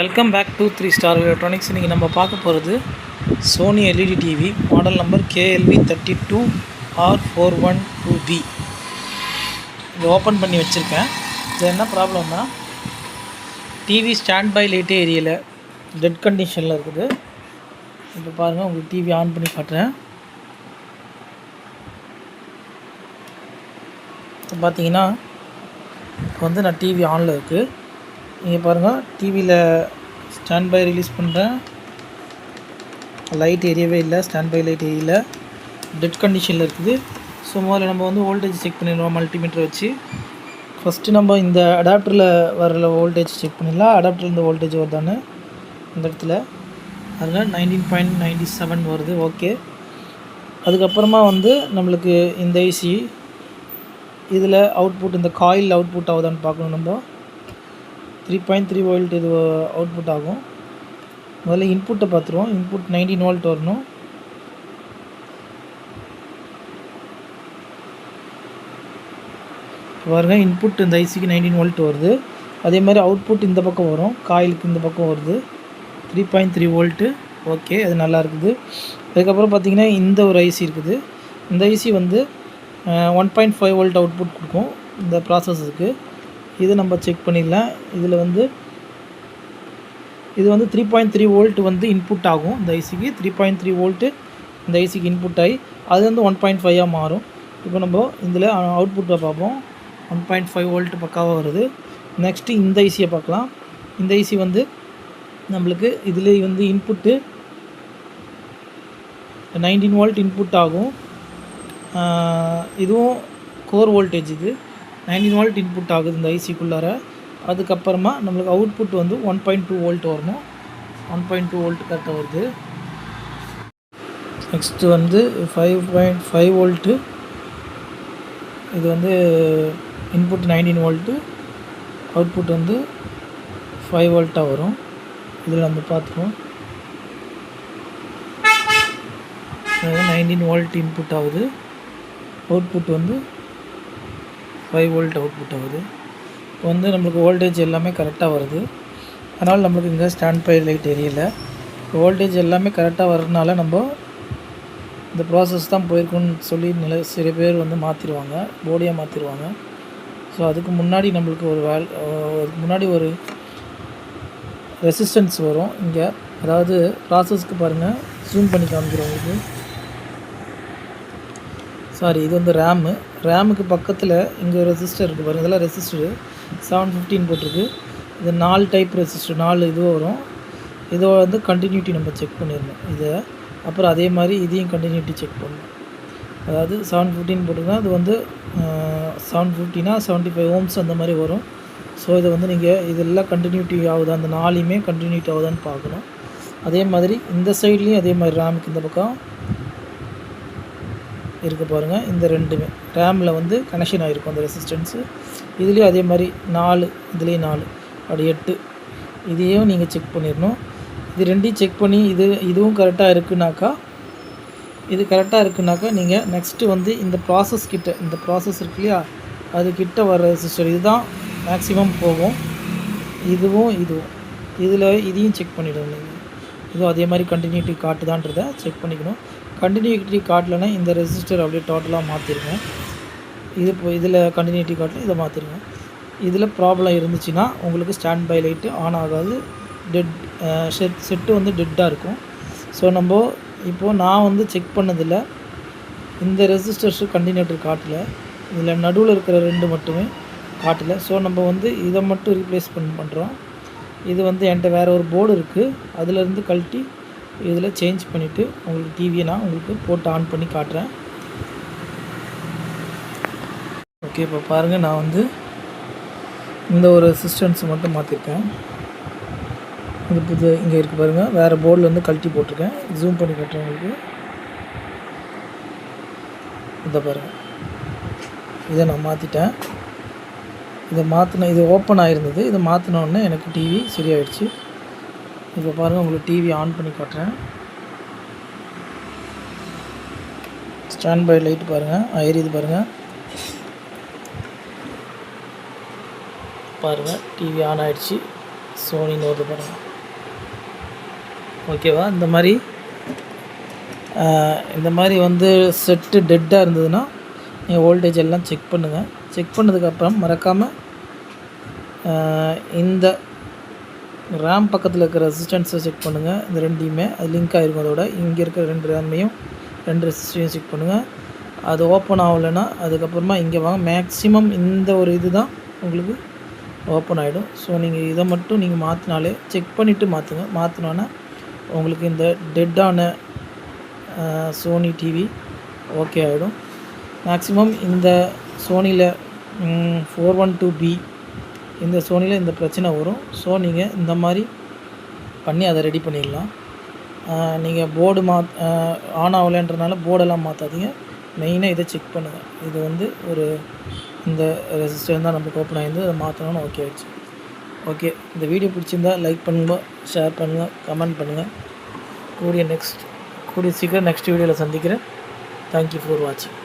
Welcome back to 3 star electronics. இன்றைக்கி நம்ம பார்க்க போகிறது Sony LED TV model number KLV32R412B. இது ஓப்பன் பண்ணி வச்சுருக்கேன். இது என்ன ப்ராப்ளம்னா, டிவி ஸ்டாண்ட் பை லைட்டே எரியலை, டெட் கண்டிஷனில் இருக்குது. இப்போ பாருங்கள், உங்களுக்கு டிவி ஆன் பண்ணி காட்டுறேன். இப்போ பார்த்தீங்கன்னா இப்போ வந்து நான் டிவி ஆனில் இருக்குது. நீங்கள் பாருங்கள், டிவியில் ஸ்டாண்ட் பை ரிலீஸ் பண்ணுறேன், லைட் எரியவே இல்லை, ஸ்டாண்ட் பை லைட் எரியல, டெட் கண்டிஷனில் இருக்குது. ஸோ முதல்ல நம்ம வந்து வோல்டேஜ் செக் பண்ணிடுவோம் மல்டிமீட்டர் வச்சு. ஃபஸ்ட்டு நம்ம இந்த அடாப்டரில் வர வோல்டேஜ் செக் பண்ணிடலாம். அடாப்டரில் இந்த வோல்டேஜ் வருதான்னு இந்த இடத்துல அதில் 19.97 வருது. ஓகே. அதுக்கப்புறமா வந்து நம்மளுக்கு இந்த ஐசி இதில் அவுட்புட், இந்த காயில் அவுட்புட் ஆகுதான்னு பார்க்கணும். நம்ம 3.3 வோல்ட் இது அவுட்புட் ஆகும். முதல்ல இன்புட்டை பார்த்துருவோம். இன்புட் 19 வோல்ட் வரணும். பாருங்க, இன்புட் இந்த ஐசிக்கு 19 வோல்ட் வருது. அதே மாதிரி அவுட்புட் இந்த பக்கம் வரும், காயிலுக்கு இந்த பக்கம் வருது 3.3 வோல்ட்டு. ஓகே, அது நல்லா இருக்குது. அதுக்கப்புறம் பார்த்திங்கன்னா இந்த ஒரு ஐசி இருக்குது. இந்த ஐசி வந்து 1.5 வோல்ட் அவுட்புட் கொடுக்கும் இந்த ப்ராசஸருக்கு. இது நம்ம செக் பண்ணிடலாம். இதில் வந்து இது வந்து 3.3 வோல்ட் வந்து இன்புட் ஆகும் இந்த ஐசிக்கு. 3.3 வோல்ட்டு இந்த ஐசிக்கு இன்புட் ஆகி அது வந்து 1.5 மாறும். இப்போ நம்ம இதில் அவுட்புட்டை பார்ப்போம். 1.5 வோல்ட் பக்காவாக வருது. நெக்ஸ்ட்டு இந்த ஐசியை பார்க்கலாம். இந்த ஐசி வந்து நம்மளுக்கு இதில் வந்து இன்புட்டு 19 வோல்ட் இன்புட் ஆகும். இதுவும் கோர் வோல்டேஜ். இது 19 வோல்ட் இன்புட் ஆகுது இந்த ஐசிக்குள்ளார. அதுக்கப்புறமா நம்மளுக்கு அவுட்புட் வந்து 1.2 வோல்ட் வரணும். 1.2 வோல்ட் கரெக்டாக வருது. நெக்ஸ்ட்டு வந்து 5.5 வோல்ட்டு. இது வந்து இன்புட் 19 வோல்ட்டு, அவுட்புட் வந்து 5 வோல்ட்டாக வரும். இதில் நம்ம பார்த்துருவோம். 19 வோல்ட் இன்புட் ஆகுது, அவுட்புட் வந்து 5 வோல்ட் அவுட்புட் ஆகுது. இப்போ வந்து நம்மளுக்கு வோல்டேஜ் எல்லாமே கரெக்டாக வருது. அதனால் நம்மளுக்கு இங்கே ஸ்டாண்ட் பை லைட் எரியலை. வோல்டேஜ் எல்லாமே கரெக்டாக வர்றதுனால நம்ம இந்த ப்ராசஸ் தான் போயிருக்குன்னு சொல்லி சில பேர் வந்து மாற்றிடுவாங்க, போர்டியாக மாற்றிடுவாங்க. ஸோ அதுக்கு முன்னாடி நம்மளுக்கு அதுக்கு முன்னாடி ஒரு ரெசிஸ்டன்ஸ் வரும் இங்கே. அதாவது ப்ராசஸ்க்கு பாருங்கள், ஜூம் பண்ணி காமிக்கிறோம் உங்களுக்கு. சாரி, இது வந்து ரேமுக்கு பக்கத்தில் இங்கே ஒரு ரெசிஸ்டர் இருக்குது பாருங்கள். இதெல்லாம் ரெசிஸ்டரு 715 போட்டிருக்கு. இது 4 டைப் ரெசிஸ்டர், 4 இதுவும் வரும். இதோ வந்து கண்டினியூட்டி நம்ம செக் பண்ணிடணும் இதை. அப்புறம் அதே மாதிரி இதையும் கண்டினியூட்டி செக் பண்ணணும். அதாவது 715 போட்டிருக்கோம். அது வந்து 750னா 75 ஓம்ஸ் அந்த மாதிரி வரும். ஸோ இதை வந்து நீங்கள் இதெல்லாம் கண்டினியூட்டி ஆகுதா, அந்த 4யுமே கண்டினியூட்டி ஆகுதான்னு பார்க்கணும். அதே மாதிரி இந்த சைட்லேயும் அதே மாதிரி ரேமுக்கு இந்த பக்கம் இருக்குது பாருங்கள். இந்த ரெண்டுமே ரேமில் வந்து கனெக்ஷன் ஆகிருக்கும் அந்த ரெசிஸ்டன்ஸு. இதுலேயும் அதே மாதிரி 4, இதுலேயும் 4, அப்படி 8. இதையும் நீங்கள் செக் பண்ணிடணும். இது ரெண்டையும் செக் பண்ணி இதுவும் கரெக்டாக இருக்குனாக்கா, இது கரெக்டாக இருக்குனாக்கா நீங்கள் நெக்ஸ்ட்டு வந்து இந்த ப்ராசஸ் இருக்கு இல்லையா, அதுக்கிட்ட வர ரெசிஸ்டர் இதுதான் மேக்ஸிமம் போகும். இதுவும் இதையும் செக் பண்ணிடணும் நீங்கள். இதுவும் அதே மாதிரி கண்டினியூட்டி காட்டுதான்றதை செக் பண்ணிக்கணும். கண்டினியூட்டி காட்டலைன்னா இந்த ரெசிஸ்டர் அப்படியே டோட்டலாக மாற்றிருங்க. இதில் கண்டினியூட்டி காட்டல, இதை மாற்றிருங்க. இதில் ப்ராப்ளம் இருந்துச்சுன்னா உங்களுக்கு ஸ்டாண்ட் பை லைட்டு ஆன் ஆகாது, செட்டு வந்து டெட்டாக இருக்கும். ஸோ இப்போது நான் வந்து செக் பண்ணதில் இந்த ரெசிஸ்டர்ஸு கண்டினியூட்டர் காட்டலை, இதில் நடுவில் இருக்கிற 2 மட்டுமே காட்டலை. ஸோ நம்ம வந்து இதை மட்டும் ரீப்ளேஸ் பண்ணுறோம். இது வந்து என்கிட்ட வேறு ஒரு போர்டு இருக்குது, அதிலேருந்து கழட்டி இதில் சேஞ்ச் பண்ணிவிட்டு உங்களுக்கு டிவியை நான் உங்களுக்கு போட்டு ஆன் பண்ணி காட்டுறேன். ஓகே, இப்போ பாருங்கள், நான் வந்து இந்த ஒரு ரெசிஸ்டன்ஸ் மட்டும் மாற்றிருக்கேன். இது இங்கே இருக்குது பாருங்கள், வேறு போர்டில் வந்து கழட்டி போட்டிருக்கேன். ஜூம் பண்ணி காட்டுறேன் உங்களுக்கு. இதை பாருங்கள், இதை நான் மாற்றிட்டேன். இது ஓப்பன் ஆகிருந்தது. இதை மாற்றினோடனே எனக்கு டிவி சரியாயிடுச்சு. இப்போ பாருங்கள், உங்களுக்கு டிவி ஆன் பண்ணி காட்டுறேன். ஸ்டாண்ட் பை லைட் பாருங்கள், எரியுது பாருங்கள். பாருங்கள், டிவி ஆன் ஆகிடுச்சு. சோனின்னு வருது பாருங்கள். ஓகேவா? இந்த மாதிரி வந்து செட்டு டெட்டாக இருந்ததுன்னா நீங்கள் வோல்டேஜ் எல்லாம் செக் பண்ணுங்கள். செக் பண்ணதுக்கப்புறம் மறக்காமல் இந்த ரேம் பக்கத்தில் இருக்கிற ரெசிஸ்டன்ஸை செக் பண்ணுங்கள். இந்த ரெண்டையுமே அது லிங்க் ஆகிருக்கும். அதோட இங்கே இருக்கிற 2 ரேமையும் 2 ரெசிஸ்டரையும் செக் பண்ணுங்கள். அது ஓப்பன் ஆகலைன்னா அதுக்கப்புறமா இங்கே வாங்க. மேக்ஸிமம் இந்த ஒரு இது தான் உங்களுக்கு ஓப்பன் ஆகிடும். ஸோ நீங்கள் இதை மட்டும் நீங்கள் மாற்றினாலே செக் பண்ணிவிட்டு மாற்றுங்க. மாற்றினோன்னா உங்களுக்கு இந்த டெட்டான சோனி டிவி ஓகே ஆகிடும். மேக்ஸிமம் இந்த சோனியில் 412B இந்த சோனியில் இந்த பிரச்சனை வரும். ஸோ நீங்கள் இந்த மாதிரி பண்ணி அதை ரெடி பண்ணிடலாம். நீங்கள் போர்டு ஆன் ஆகலைன்றனால போர்டெல்லாம் மாற்றாதீங்க. மெயினாக இதை செக் பண்ணுங்கள். இது வந்து இந்த ரெசிஸ்டர் தான் நமக்கு ஓப்பன் ஆகிருந்து அதை மாற்றணும்னு ஓகே ஆகிடுச்சு. ஓகே, இந்த வீடியோ பிடிச்சிருந்தா லைக் பண்ணுங்கள், ஷேர் பண்ணுங்கள், கமெண்ட் பண்ணுங்கள். கூடிய சீக்கிரம் நெக்ஸ்ட் வீடியோவில் சந்திக்கிறேன். தேங்க்யூ ஃபார் வாட்சிங்.